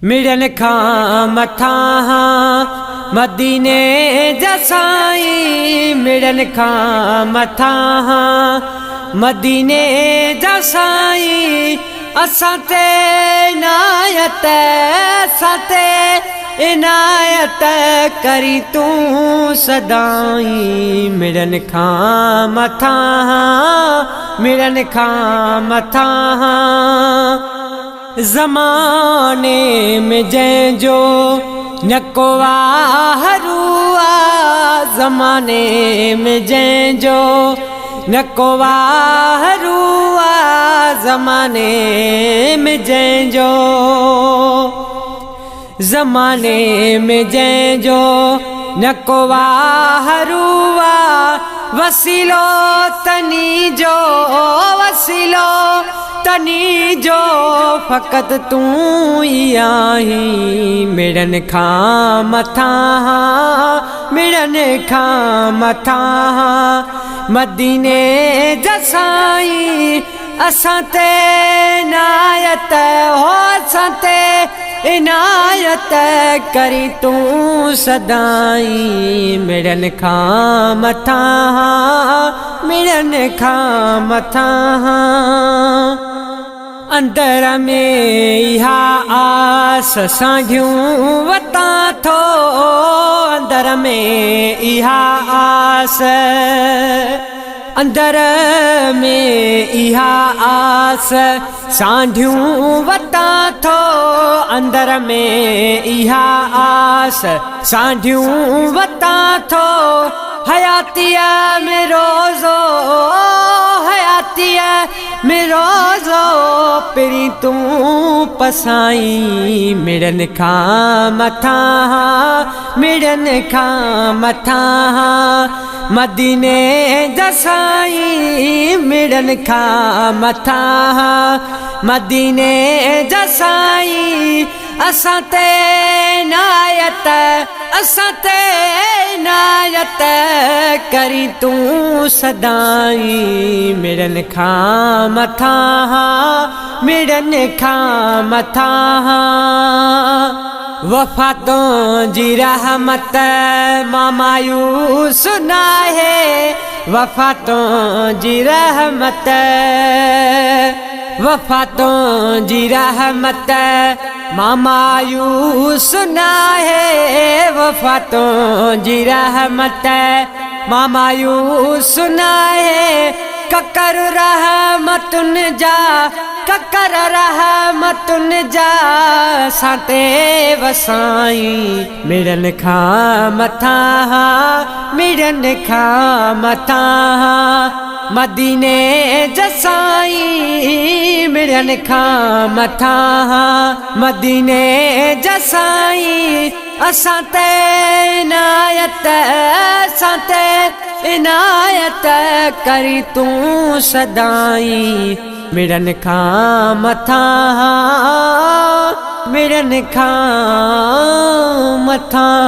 मिड़न खां मथां मदीने जा साईं, मिड़न खां मथां मदीने जा साईं। असां ते इनायत, असां ते इनायत करी तूं सदाईं। मिड़न खां मथां, मिड़न खां मथां ज़माने में जंहिंजो न को वाहरू आ, ज़माने में जंहिंजो न को वाहरू आ, ज़माने में जंहिंजो, ज़माने में जंहिंजो न को वाहरू आ। वसीलो तनी जो, वसीलो तनी जो फ़क़त तूं ई आहीं। मिड़न खां मथां, मिड़न खां मथां मदीने जा साईं। असां ते इनायत हो, असां ते इनायत करी तूं सदाईं। मिड़न खां मथां, मिड़न खां मथां अंदर में इहा आस सांढियूं वतां थो, अंदर में इहा आस, अंदर में इहा आस सांढियूं वतां थो, अंदर में इहा आस सांढियूं वतां थो। हयातिया में रोज़ो, हयातिया में रोज़ो पिरी तूं पसाईं। मिड़न खां मथां, मिड़न खां मथां मदीने जा साईं। मिड़न खां मथां मदीने जा साईं। असां ते इनायत, असां ते इनायत करी तूं सदाईं। मिड़न खां मथां, मिड़न खां मथां वफ़ातों जी रहमत मां मायूस नाहे, वफ़ातों जी रहमत, वफ़ातों जी रहमत मां मायूस नाहे, वफ़ातों जी रहमत मां मायूस नाहे। ककर रहमतुन जा, ककर रहमतुन जा साते वसाईं। मिड़न खां मथां, मिड़न खां मथां मदीने जा साईं। मिड़न खां मथां मदीने जा साईं। असां ते इनायत, असां ते इनायत करी तूं सदाईं। मिड़न खां मथां, मिड़न खां मथां।